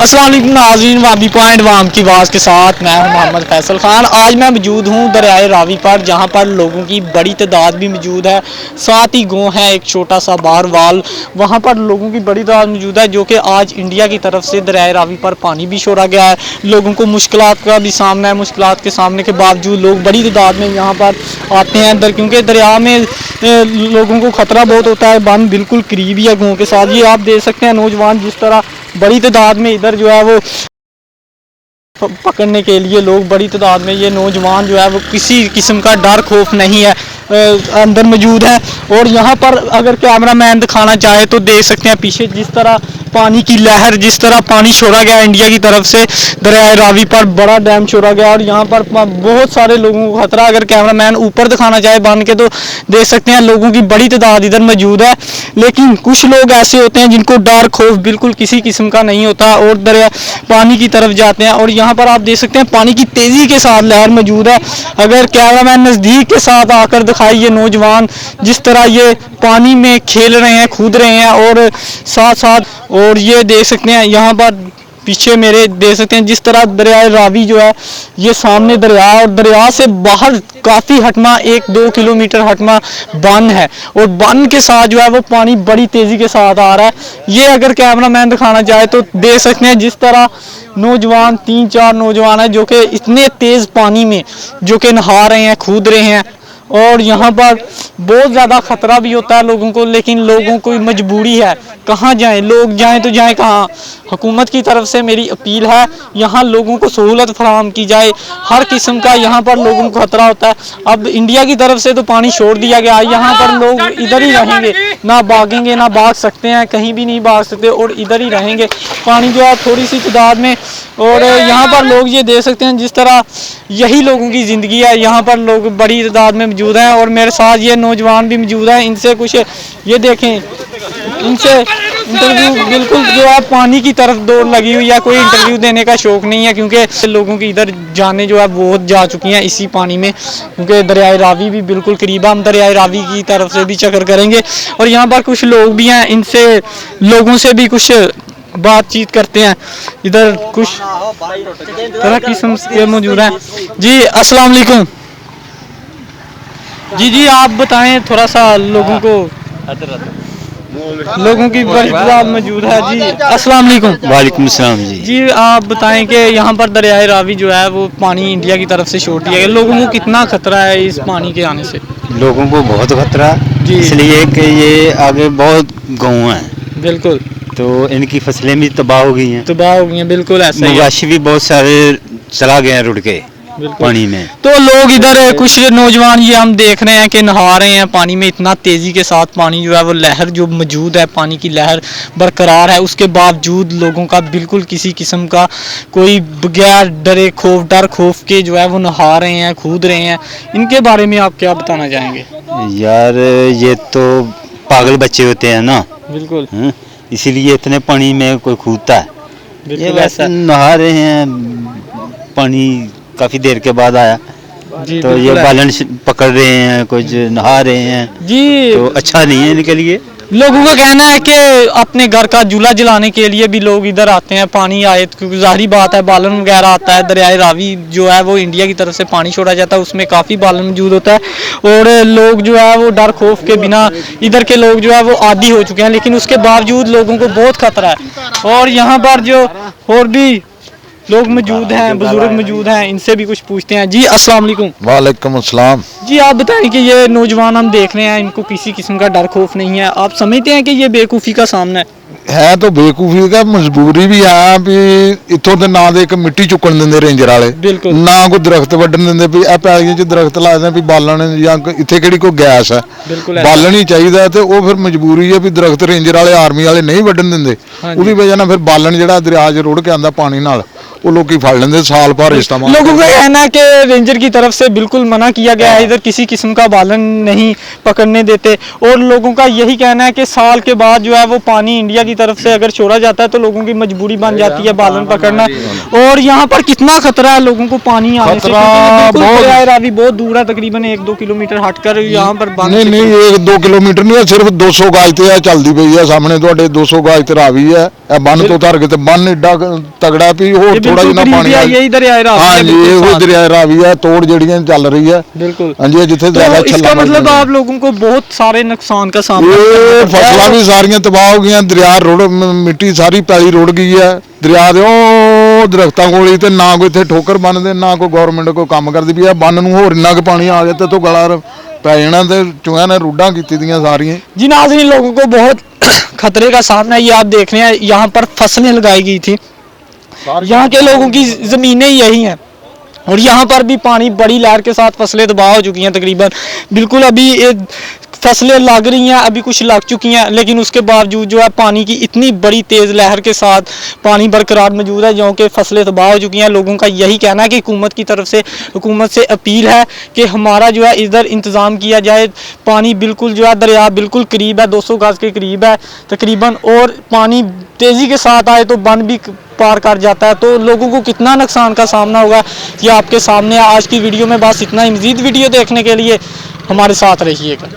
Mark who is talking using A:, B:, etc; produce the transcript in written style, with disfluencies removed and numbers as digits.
A: अस्सलाम वालेकुम नाज़रीन, वाबी पॉइंट वाम की आवाज़ के साथ मैं हूं मोहम्मद फैसल खान। आज मैं मौजूद हूं दरियाए रावी पर, जहां पर लोगों की बड़ी तादाद भी मौजूद है। साथ ही गाँव है एक छोटा सा बारवाल, वहां पर लोगों की बड़ी तादाद मौजूद है, जो कि आज इंडिया की तरफ से दरियाए रावी पर पानी भी छोड़ा गया है। लोगों को मुश्किलात का भी सामना है। मुश्किलात के सामने के बावजूद लोग बड़ी तादाद में यहाँ पर आते हैं अंदर, क्योंकि दरिया में लोगों को ख़तरा बहुत होता है। बांध बिल्कुल करीबी है गाँव के साथ। ये आप देख सकते हैं नौजवान जिस तरह बड़ी तादाद में इधर जो है वो पकड़ने के लिए लोग बड़ी तादाद में, ये नौजवान जो है वो किसी किस्म का डर खौफ नहीं है, अंदर मौजूद है। और यहाँ पर अगर कैमरामैन दिखाना चाहे तो देख सकते हैं पीछे जिस तरह पानी की लहर, जिस तरह पानी छोड़ा गया इंडिया की तरफ से दरियाए रावी पर, बड़ा डैम छोड़ा गया और यहाँ पर बहुत सारे लोगों को खतरा। अगर कैमरामैन ऊपर दिखाना चाहे बांध के तो देख सकते हैं लोगों की बड़ी तादाद इधर मौजूद है। लेकिन कुछ लोग ऐसे होते हैं जिनको डर खौफ बिल्कुल किसी किस्म का नहीं होता और दरिया पानी की तरफ जाते हैं। और यहाँ पर आप देख सकते हैं पानी की तेज़ी के साथ लहर मौजूद है। अगर कैमरामैन नज़दीक के साथ आकर दिखाई, ये नौजवान जिस तरह ये पानी में खेल रहे हैं, कूद रहे हैं और साथ साथ, और ये देख सकते हैं यहाँ पर पीछे मेरे देख सकते हैं जिस तरह दरिया रावी जो है, ये सामने दरिया और दरिया से बाहर काफ़ी हटमा 1-2 किलोमीटर हटमा बन है और बन के साथ जो है वो पानी बड़ी तेज़ी के साथ आ रहा है। ये अगर कैमरामैन दिखाना चाहे तो देख सकते हैं जिस तरह नौजवान 3-4 नौजवान हैं जो कि इतने तेज़ पानी में जो कि नहा रहे हैं, कूद रहे हैं। और यहाँ पर बहुत ज़्यादा ख़तरा भी होता है लोगों को, लेकिन लोगों को मजबूरी है, कहाँ जाएं, लोग जाएं तो जाएं कहाँ। हुकूमत की तरफ से मेरी अपील है यहाँ लोगों को सहूलत फराहम की जाए। हर किस्म का यहाँ पर लोगों को खतरा होता है। अब इंडिया की तरफ से तो पानी छोड़ दिया गया, यहाँ पर लोग इधर ही रहेंगे, ना भागेंगे, ना भाग सकते हैं, कहीं भी नहीं भाग सकते और इधर ही रहेंगे। पानी जो है थोड़ी सी तादाद में, और यहाँ पर लोग ये देख सकते हैं जिस तरह यही लोगों की ज़िंदगी है। यहाँ पर लोग बड़ी तादाद में मौजूद हैं और मेरे साथ ये नौजवान भी मौजूद हैं। इनसे कुछ ये देखें, इनसे इंटरव्यू बिल्कुल जो है पानी की तरफ दौड़ लगी हुई है, कोई इंटरव्यू देने का शौक़ नहीं है, क्योंकि लोगों की इधर जाने जो है बहुत जा चुकी हैं इसी पानी में, क्योंकि दरियाए रावी भी बिल्कुल करीब है। हम दरियाए रावी की तरफ से भी चक्कर करेंगे और यहाँ पर कुछ लोग भी हैं, इनसे लोगों से भी कुछ बातचीत करते हैं। इधर कुछ तरह किस्म के मौजूद हैं। जी अस्सलाम वालेकुम। जी आप बताएं थोड़ा सा लोगों की बड़ी तादाद मौजूद है। जी अस्सलाम वालेकुम।
B: वालेकुम सलाम।
A: जी आप बताएं कि यहाँ पर दरियाए रावी जो है वो पानी इंडिया की तरफ से छोड़ दिया गया, लोगों को कितना खतरा है इस पानी के आने से?
B: लोगों को बहुत खतरा जी, इसलिए कि ये आगे बहुत गाँव हैं
A: बिल्कुल,
B: तो इनकी फसलें भी तबाह हो गई हैं,
A: बिल्कुल ऐसा ही।
B: मवेशी भी बहुत सारे चला गए हैं रुड़ के पानी में।
A: तो लोग इधर कुछ नौजवान ये हम देख रहे हैं कि नहा रहे हैं पानी में, इतना तेज़ी के साथ पानी जो है वो लहर जो मौजूद है, पानी की लहर बरकरार है, उसके बावजूद लोगों का बिल्कुल किसी किस्म का कोई बगैर डर खौफ के जो है वो नहा रहे हैं, कूद रहे हैं। इनके बारे में आप क्या बताना चाहेंगे?
B: यार ये तो पागल बच्चे होते हैं ना, बिल्कुल, इसीलिए इतने पानी में कोई कूदता है। ये वैसे नहा रहे हैं, पानी काफी देर के बाद आया तो ये बालन पकड़ रहे हैं, कुछ नहा रहे हैं जी, तो अच्छा नहीं है इनके लिए।
A: लोगों का कहना है कि अपने घर का चूल्हा जलाने के लिए भी लोग इधर आते हैं, पानी आए क्योंकि जाहिर बात है बालन वगैरह आता है। दरियाए रावी जो है वो इंडिया की तरफ से पानी छोड़ा जाता है, उसमें काफ़ी बालन मौजूद होता है और लोग जो है वो डर खौफ के बिना इधर के लोग जो है वो आदी हो चुके हैं, लेकिन उसके बावजूद लोगों को बहुत खतरा है। और यहाँ पर जो और भी लोग मौजूद हैं, बुजुर्ग मौजूद हैं, इनसे भी कुछ पूछते हैं। जी अस्सलाम वालेकुम।
C: वालेकुम अस्सलाम।
A: जी आप बताएं कि ये नौजवान हम देख रहे हैं, इनको किसी किस्म का डर खौफ नहीं है, आप समझते हैं कि ये बेवकूफ़ी का सामना
C: है? तो बेवकूफी का मजबूरी भी है भी इतों तो ना दे मिट्टी चुकन देंगे रेंजर वाले,
A: बिल्कुल, ना
C: कोई दरख्त वड्डन देंगे भी ए पैलियां च दरख्त ला दें भी बालन या इत्थे किहड़ी कोई गैस है, बालन ही चाहिए। तो वो फिर मजबूरी है भी दरख्त रेंजर वाले आर्मी वाले नहीं वड्डन देंगे, उसकी वजह ना फिर बालन जिहड़ा दरिया च रुड़ के आंदा पानी नाल ਉਹ ਲੋਕੀ ਫੜ ਲੈਂਦੇ ਸਾਲ ਭਰ इस्तेमाल।
A: लोगों का कहना है कि रेंजर की तरफ से बिल्कुल मना किया गया है, इधर किसी किस्म का बालन नहीं पकड़ने देते, और लोगों का यही कहना है कि साल के बाद जो है वो पानी इंडिया की तरफ से अगर छोड़ा जाता है तो लोगों की मजबूरी बन जाती है बालन पकड़ना। और यहाँ पर कितना खतरा है लोगों को पानी आने से,
C: खतरा
A: क्योंकि बिल्कुल
C: बहुत-
A: दरियाए रावी बहुत दूर है, तकरीबन 1-2 किलोमीटर हटकर यहाँ पर बांध
C: नहीं नहीं 1-2 किलोमीटर नहीं है, सिर्फ 200 गज ਤੇ ਚੱਲਦੀ ਪਈ ਹੈ ਸਾਹਮਣੇ ਤੁਹਾਡੇ 200 ਗਜ ਤੇ ਰਾਵੀ ਹੈ। ਇਹ ਬੰਨ ਤੋਂ ਧਰ ਕੇ ਤੇ ਬੰਨ ਏਡਾ ਤਗੜਾ ਵੀ ਹੋਰ ਥੋੜਾ ਜਿਹਾ ਪਾਣੀ ਆ।
A: यही दरियाए रावी
C: हाँ
A: है,
C: जी
A: बिल्कुल
C: ਇਹ
A: साथ।
C: ਦਰਿਆ ਰਾਵੀ ਹੈ, ਤੋੜ ਜਿਹੜੀਆਂ ਚੱਲ ਰਹੀ ਹੈ।
A: बिल्कुल
C: ਹਾਂਜੀ ਜਿੱਥੇ
A: तो
C: ਜ਼ਿਆਦਾ
A: इसका
C: ਛੱਲਾ
A: मतलब
C: ਵੱਜਦਾ।
A: आप लोगों को बहुत सारे नुकसान का सामना
C: ਇਹ
A: करना पड़ता है।
C: ਫਸਲਾਂ ਵੀ ਸਾਰੀਆਂ ਤਬਾਹ ਹੋ ਗਈਆਂ, ਦਰਿਆ ਰੁੜ ਮਿੱਟੀ ਸਾਰੀ ਪੈਲੀ ਰੁੜ ਗਈ ਹੈ ਦਰਿਆ ਦੇ ਉਹ ਦਰਖਤਾਂ ਕੋਲ ਹੀ, ਤੇ ਨਾ ਕੋਈ ਇੱਥੇ ਠੋਕਰ ਬੰਨਦੇ ਨਾ ਕੋਈ ਗਵਰਨਮੈਂਟ ਕੋਈ ਕੰਮ ਕਰਦੀ ਵੀ ਆ। ਬੰਨ ਨੂੰ ਹੋਰ ਇੰਨਾ ਕੁ ਪਾਣੀ ਆ ਗਿਆ ਤੇ ਤੋਂ ਗਲਾ ਪੈ ਜਾਣਾ, ਤੇ ਚੂਹਿਆਂ ਨੇ ਰੂਡਾਂ ਕੀਤੀ ਦੀਆਂ ਸਾਰੀਆਂ।
A: जी नाज़रीन, लोगों को बहुत खतरे का सामना है। ये आप देख रहे हैं यहाँ पर फसलें लगाई गई थी, यहाँ के लोगों की ज़मीनें यही हैं, और यहाँ पर भी पानी बड़ी लहर के साथ फसलें तबाह हो चुकी हैं तकरीबन। बिल्कुल अभी फसलें लग रही हैं, अभी कुछ लग चुकी हैं, लेकिन उसके बावजूद जो है पानी की इतनी बड़ी तेज़ लहर के साथ पानी बरकरार मौजूद है, जो कि फसलें तबाह हो चुकी हैं। लोगों का यही कहना है कि हुकूमत से अपील है कि हमारा जो है इधर इंतज़ाम किया जाए। पानी बिल्कुल जो है दरिया बिल्कुल करीब है, 200 गज के करीब है तकरीबन, और पानी तेज़ी के साथ आए तो बन भी पार कर जाता है, तो लोगों को कितना नुकसान का सामना होगा ये आपके सामने। आज की वीडियो में बस इतना ही। मज़ीद वीडियो देखने के लिए हमारे साथ रहिएगा।